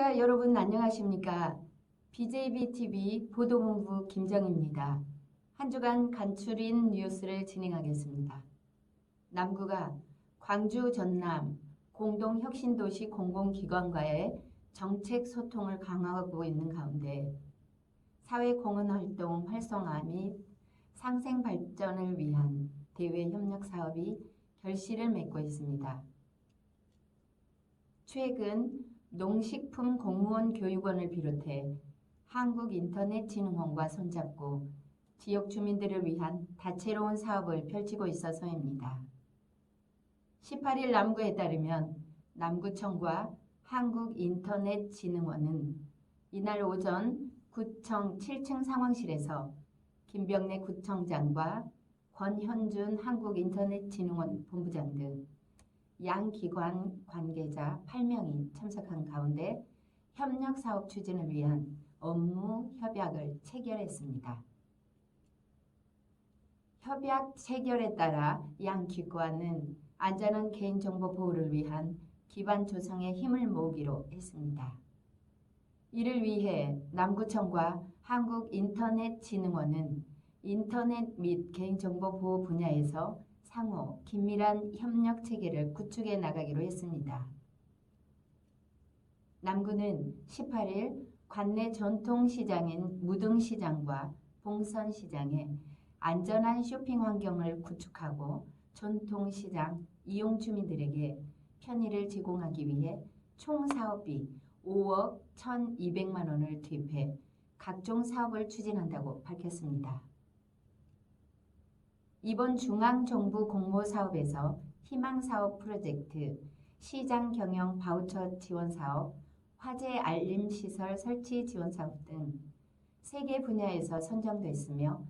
시청자 여러분 안녕하십니까? BJBTV 보도본부 김정입니다. 한 주간 간추린 뉴스를 진행하겠습니다. 남구가 광주 전남 공동혁신도시 공공기관과의 정책 소통을 강화하고 있는 가운데 사회공헌활동 활성화 및 상생 발전을 위한 대외 협력 사업이 결실을 맺고 있습니다. 최근 농식품 공무원 교육원을 비롯해 한국인터넷진흥원과 손잡고 지역 주민들을 위한 다채로운 사업을 펼치고 있어서입니다. 18일 남구에 따르면 남구청과 한국인터넷진흥원은 이날 오전 구청 7층 상황실에서 김병래 구청장과 권현준 한국인터넷진흥원 본부장 등 양 기관 관계자 8명이 참석한 가운데 협력 사업 추진을 위한 업무 협약을 체결했습니다. 협약 체결에 따라 양 기관은 안전한 개인정보 보호를 위한 기반 조성에 힘을 모으기로 했습니다. 이를 위해 남구청과 한국인터넷진흥원은 인터넷 및 개인정보 보호 분야에서 상호 긴밀한 협력 체계를 구축해 나가기로 했습니다. 남구는 18일 관내 전통시장인 무등시장과 봉선시장에 안전한 쇼핑 환경을 구축하고 전통시장 이용 주민들에게 편의를 제공하기 위해 총 사업비 5억 1,200만 원을 투입해 각종 사업을 추진한다고 밝혔습니다. 이번 중앙정부 공모사업에서 희망사업 프로젝트, 시장 경영 바우처 지원사업, 화재 알림시설 설치 지원사업 등 3개 분야에서 선정됐으며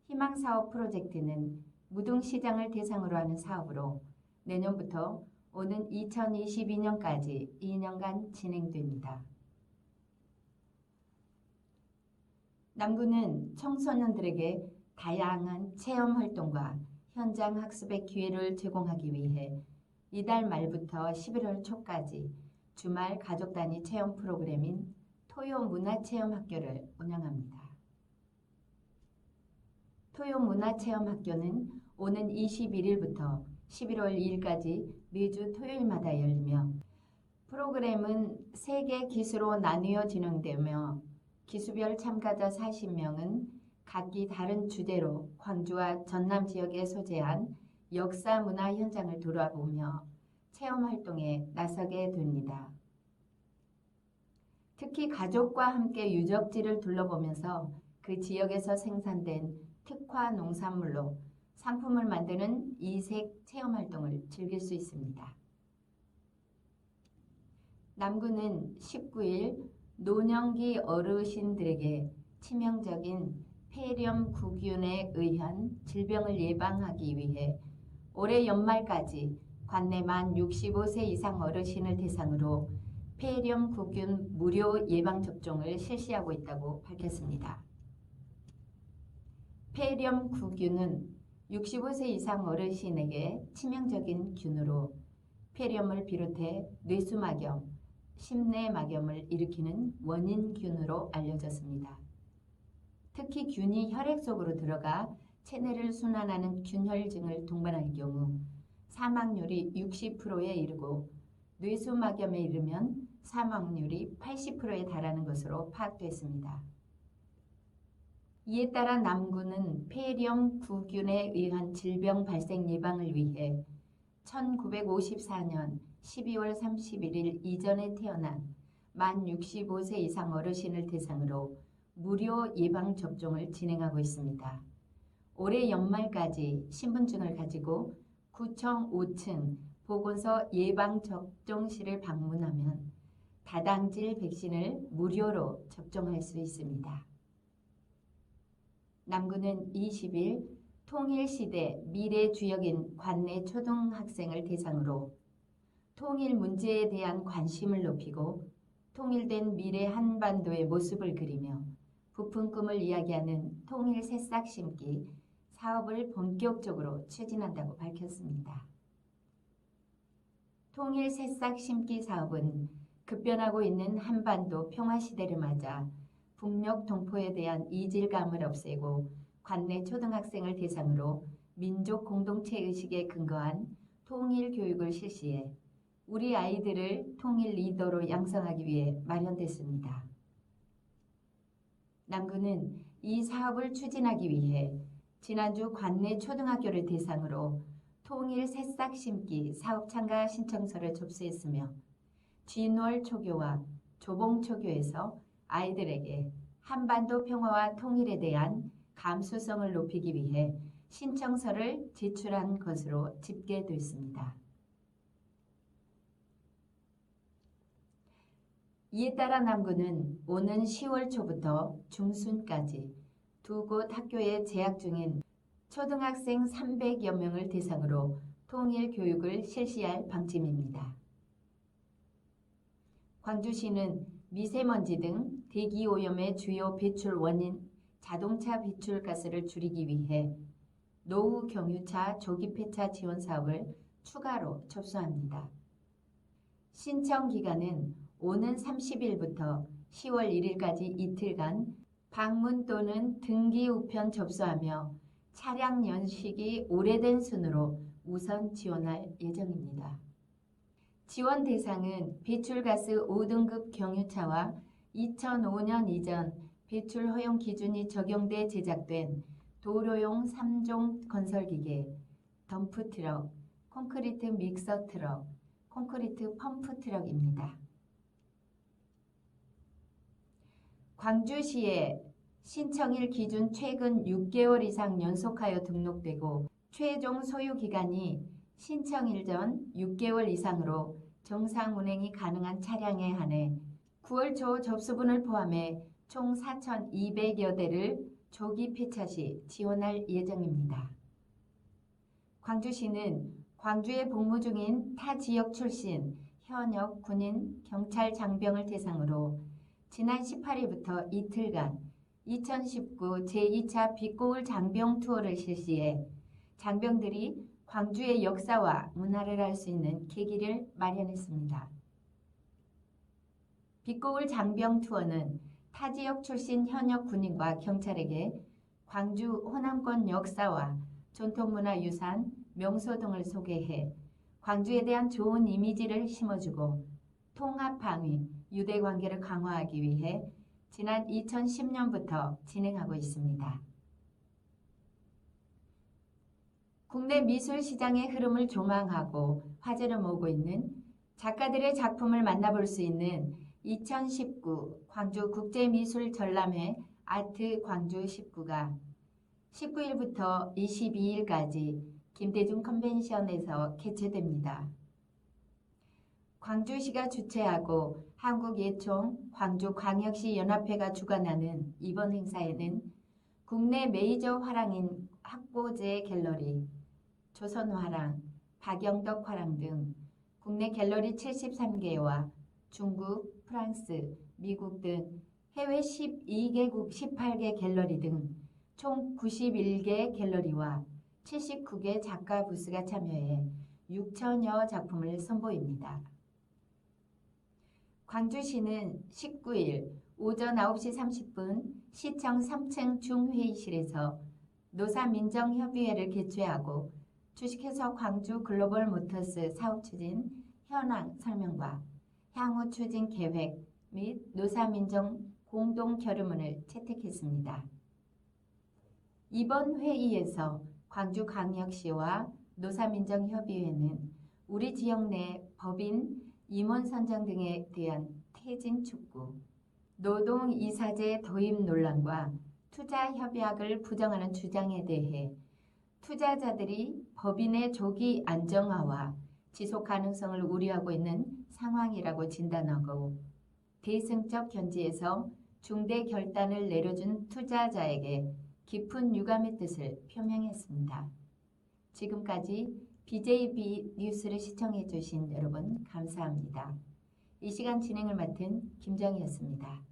희망사업 프로젝트는 무등시장을 대상으로 하는 사업으로 내년부터 오는 2022년까지 2년간 진행됩니다. 남구는 청소년들에게 다양한 체험 활동과 현장 학습의 기회를 제공하기 위해 이달 말부터 11월 초까지 주말 가족 단위 체험 프로그램인 토요 문화체험학교를 운영합니다. 토요 문화체험학교는 오는 21일부터 11월 2일까지 매주 토요일마다 열리며 프로그램은 3개 기수로 나누어 진행되며 기수별 참가자 40명은 각기 다른 주제로 광주와 전남 지역에 소재한 역사 문화 현장을 돌아보며 체험활동에 나서게 됩니다. 특히 가족과 함께 유적지를 둘러보면서 그 지역에서 생산된 특화 농산물로 상품을 만드는 이색 체험활동을 즐길 수 있습니다. 남구는 19일 노년기 어르신들에게 치명적인 폐렴구균에 의한 질병을 예방하기 위해 올해 연말까지 관내 만 65세 이상 어르신을 대상으로 폐렴구균 무료 예방접종을 실시하고 있다고 밝혔습니다. 폐렴구균은 65세 이상 어르신에게 치명적인 균으로 폐렴을 비롯해 뇌수막염, 심내막염을 일으키는 원인균으로 알려졌습니다. 특히 균이 혈액 속으로 들어가 체내를 순환하는 균혈증을 동반할 경우 사망률이 60%에 이르고 뇌수막염에 이르면 사망률이 80%에 달하는 것으로 파악됐습니다. 이에 따라 남구는 폐렴구균에 의한 질병 발생 예방을 위해 1954년 12월 31일 이전에 태어난 만 65세 이상 어르신을 대상으로 무료 예방접종을 진행하고 있습니다. 올해 연말까지 신분증을 가지고 구청 5층 보건소 예방접종실을 방문하면 다당질 백신을 무료로 접종할 수 있습니다. 남구는 20일 통일시대 미래주역인 관내 초등학생을 대상으로 통일 문제에 대한 관심을 높이고 통일된 미래 한반도의 모습을 그리며 부푼 꿈을 이야기하는 통일 새싹 심기 사업을 본격적으로 추진한다고 밝혔습니다. 통일 새싹 심기 사업은 급변하고 있는 한반도 평화시대를 맞아 북녘 동포에 대한 이질감을 없애고 관내 초등학생을 대상으로 민족 공동체 의식에 근거한 통일 교육을 실시해 우리 아이들을 통일 리더로 양성하기 위해 마련됐습니다. 남구는 이 사업을 추진하기 위해 지난주 관내 초등학교를 대상으로 통일 새싹 심기 사업 참가 신청서를 접수했으며 진월 초교와 조봉 초교에서 아이들에게 한반도 평화와 통일에 대한 감수성을 높이기 위해 신청서를 제출한 것으로 집계됐습니다. 이에 따라 남구는 오는 10월 초부터 중순까지 두 곳 학교에 재학 중인 초등학생 300여 명을 대상으로 통일 교육을 실시할 방침입니다. 광주시는 미세먼지 등 대기오염의 주요 배출 원인 자동차 배출가스를 줄이기 위해 노후 경유차 조기 폐차 지원 사업을 추가로 접수합니다. 신청 기간은 오는 30일부터 10월 1일까지 이틀간 방문 또는 등기 우편 접수하며 차량 연식이 오래된 순으로 우선 지원할 예정입니다. 지원 대상은 배출가스 5등급 경유차와 2005년 이전 배출 허용 기준이 적용돼 제작된 도로용 3종 건설기계, 덤프트럭, 콘크리트 믹서 트럭, 콘크리트 펌프 트럭입니다. 광주시에 신청일 기준 최근 6개월 이상 연속하여 등록되고 최종 소유 기간이 신청일 전 6개월 이상으로 정상 운행이 가능한 차량에 한해 9월 초 접수분을 포함해 총 4,200여 대를 조기 폐차 시 지원할 예정입니다. 광주시는 광주에 복무 중인 타 지역 출신 현역 군인, 경찰 장병을 대상으로 지난 18일부터 이틀간 2019 제2차 빛고울 장병 투어를 실시해 장병들이 광주의 역사와 문화를 알 수 있는 계기를 마련했습니다. 빛고울 장병 투어는 타 지역 출신 현역 군인과 경찰에게 광주 호남권 역사와 전통문화유산, 명소 등을 소개해 광주에 대한 좋은 이미지를 심어주고 통합방위, 유대관계를 강화하기 위해 지난 2010년부터 진행하고 있습니다. 국내 미술 시장의 흐름을 조망하고 화제를 모으고 있는 작가들의 작품을 만나볼 수 있는 2019 광주 국제미술 전람회 아트 광주 19가 19일부터 22일까지 김대중 컨벤션에서 개최됩니다. 광주시가 주최하고 한국예총 광주광역시 연합회가 주관하는 이번 행사에는 국내 메이저 화랑인 학보제 갤러리, 조선화랑, 박영덕 화랑 등 국내 갤러리 73개와 중국, 프랑스, 미국 등 해외 12개국 18개 갤러리 등 총 91개 갤러리와 79개 작가 부스가 참여해 6천여 작품을 선보입니다. 광주시는 19일 오전 9시 30분 시청 3층 중회의실에서 노사민정협의회를 개최하고 주식회사 광주 글로벌 모터스 사업 추진 현황 설명과 향후 추진 계획 및 노사민정 공동 결의문을 채택했습니다. 이번 회의에서 광주광역시와 노사민정협의회는 우리 지역 내 법인, 임원 선정 등에 대한 퇴진 촉구, 노동이사제 도입 논란과 투자협약을 부정하는 주장에 대해 투자자들이 법인의 조기 안정화와 지속 가능성을 우려하고 있는 상황이라고 진단하고 대승적 견지에서 중대 결단을 내려준 투자자에게 깊은 유감의 뜻을 표명했습니다. 지금까지 BJB 뉴스를 시청해 주신 여러분 감사합니다. 이 시간 진행을 맡은 김정희였습니다.